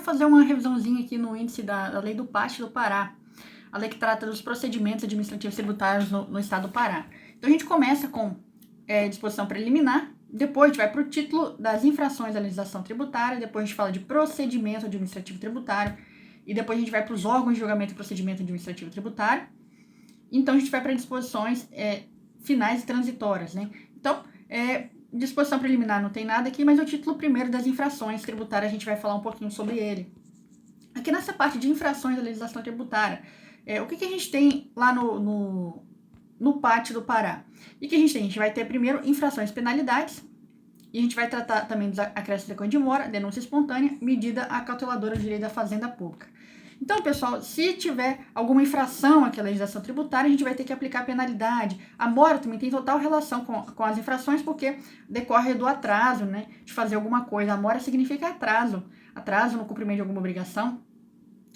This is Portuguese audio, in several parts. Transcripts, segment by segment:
fazer uma revisãozinha aqui no índice da lei do PAT do Pará, a lei que trata dos procedimentos administrativos tributários no estado do Pará. Então a gente começa com disposição preliminar, depois a gente vai para o título das infrações à legislação tributária, depois a gente fala de procedimento administrativo tributário, e depois a gente vai para os órgãos de julgamento e procedimento administrativo tributário. Então a gente vai para disposições finais e transitórias, né? Então, disposição preliminar não tem nada aqui, mas o título primeiro das infrações tributárias a gente vai falar um pouquinho sobre ele. Aqui nessa parte de infrações da legislação tributária, o que a gente tem lá no PAT do Pará? E que a gente tem? A gente vai ter primeiro infrações e penalidades, e a gente vai tratar também dos acréscimos de frequente de mora, denúncia espontânea, medida acauteladora do direito da fazenda pública. Então, pessoal, se tiver alguma infração aqui à legislação tributária, a gente vai ter que aplicar penalidade. A mora também tem total relação com as infrações, porque decorre do atraso, né, de fazer alguma coisa. A mora significa atraso no cumprimento de alguma obrigação.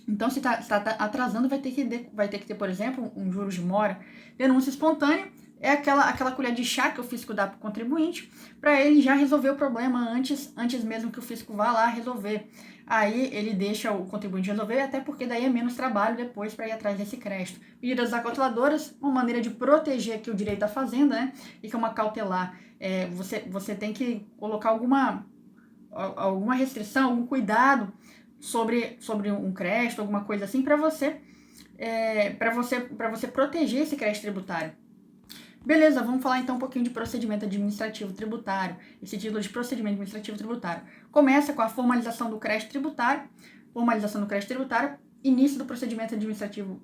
Então, se está atrasando, vai ter que ter, por exemplo, um juros de mora. Denúncia espontânea é aquela colher de chá que o fisco dá para o contribuinte, para ele já resolver o problema antes mesmo que o fisco vá lá resolver. Aí ele deixa o contribuinte resolver, até porque daí é menos trabalho depois para ir atrás desse crédito. Medidas acauteladoras, uma maneira de proteger aqui o direito da fazenda, né? E que é uma cautelar. Você tem que colocar alguma restrição, algum cuidado sobre um crédito, alguma coisa assim, para você proteger esse crédito tributário. Beleza, vamos falar então um pouquinho de procedimento administrativo tributário. Esse título de procedimento administrativo tributário começa com a formalização do crédito tributário, início do procedimento administrativo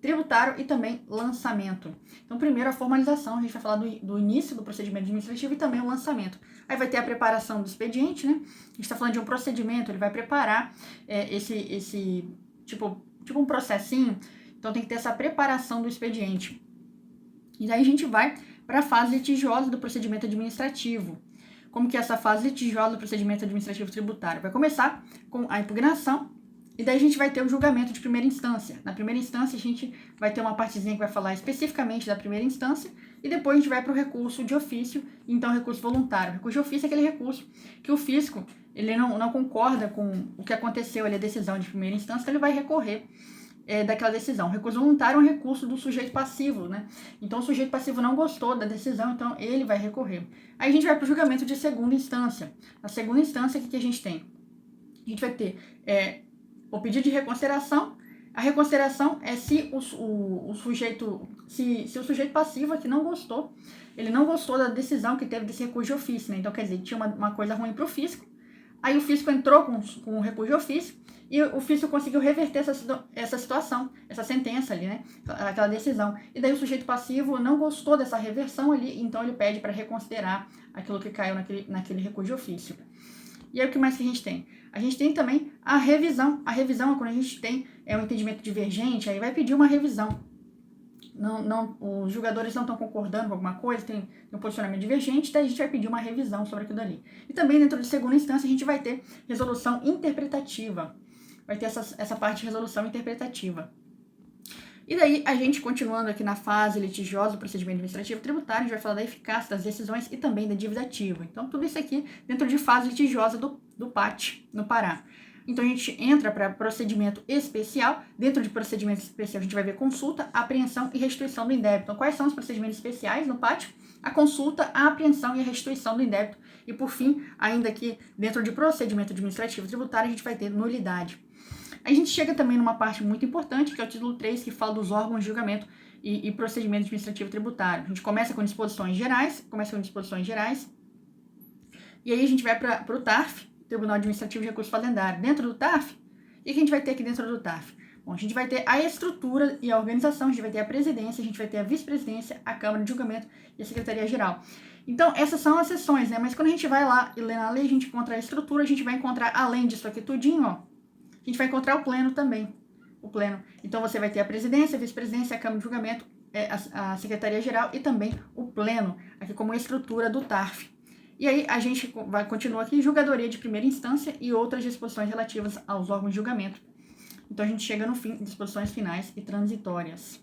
tributário e também lançamento. Então, primeiro a formalização, a gente vai falar do início do procedimento administrativo e também o lançamento. Aí vai ter a preparação do expediente, né? A gente está falando de um procedimento, ele vai preparar esse tipo um processinho, então tem que ter essa preparação do expediente. E daí a gente vai para a fase litigiosa do procedimento administrativo. Como que é essa fase litigiosa do procedimento administrativo tributário? Vai começar com a impugnação, e daí a gente vai ter o julgamento de primeira instância. Na primeira instância, a gente vai ter uma partezinha que vai falar especificamente da primeira instância, e depois a gente vai para o recurso de ofício, então recurso voluntário. O recurso de ofício é aquele recurso que o fisco ele não concorda com o que aconteceu, a decisão de primeira instância, então ele vai recorrer daquela decisão. O recurso voluntário é um recurso do sujeito passivo, né? Então o sujeito passivo não gostou da decisão, então ele vai recorrer. Aí a gente vai para o julgamento de segunda instância. Na segunda instância, o que a gente tem? A gente vai ter o pedido de reconsideração. A reconsideração é se o sujeito passivo aqui não gostou, ele não gostou da decisão que teve desse recurso de ofício, né? Então, quer dizer, tinha uma coisa ruim para o fisco, aí o fisco entrou com o recurso de ofício, e o fisco conseguiu reverter essa situação, essa sentença ali, né? Aquela decisão. E daí o sujeito passivo não gostou dessa reversão ali, então ele pede para reconsiderar aquilo que caiu naquele recurso de ofício. E aí o que mais que a gente tem? A gente tem também a revisão. A revisão é quando a gente tem um entendimento divergente, aí vai pedir uma revisão. Os julgadores não estão concordando com alguma coisa, tem um posicionamento divergente, daí a gente vai pedir uma revisão sobre aquilo ali. E também dentro de segunda instância a gente vai ter resolução interpretativa. Vai ter essa parte de resolução interpretativa. E daí, a gente continuando aqui na fase litigiosa do procedimento administrativo tributário, a gente vai falar da eficácia das decisões e também da dívida ativa. Então, tudo isso aqui dentro de fase litigiosa do PAT, no Pará. Então, a gente entra para procedimento especial. Dentro de procedimento especial, a gente vai ver consulta, apreensão e restituição do indébito. Então, quais são os procedimentos especiais no PAT? A consulta, a apreensão e a restituição do indébito. E, por fim, ainda aqui dentro de procedimento administrativo tributário, a gente vai ter nulidade. A gente chega também numa parte muito importante, que é o título 3, que fala dos órgãos de julgamento e procedimento administrativo tributário. A gente começa com disposições gerais, e aí a gente vai para o TARF, Tribunal Administrativo de Recursos Fazendários. Dentro do TARF, o que a gente vai ter aqui dentro do TARF? Bom, a gente vai ter a estrutura e a organização, a gente vai ter a presidência, a gente vai ter a vice-presidência, a Câmara de Julgamento e a Secretaria-Geral. Então, essas são as seções, né? Mas quando a gente vai lá e lê na lei, a gente encontra a estrutura, a gente vai encontrar, além disso aqui tudinho, ó, a gente vai encontrar o pleno também. O pleno. Então, você vai ter a presidência, a vice-presidência, a Câmara de Julgamento, a Secretaria-Geral e também o pleno, aqui como estrutura do TARF. E aí, a gente continua aqui, julgadoria de primeira instância e outras disposições relativas aos órgãos de julgamento. Então, a gente chega no fim, disposições finais e transitórias.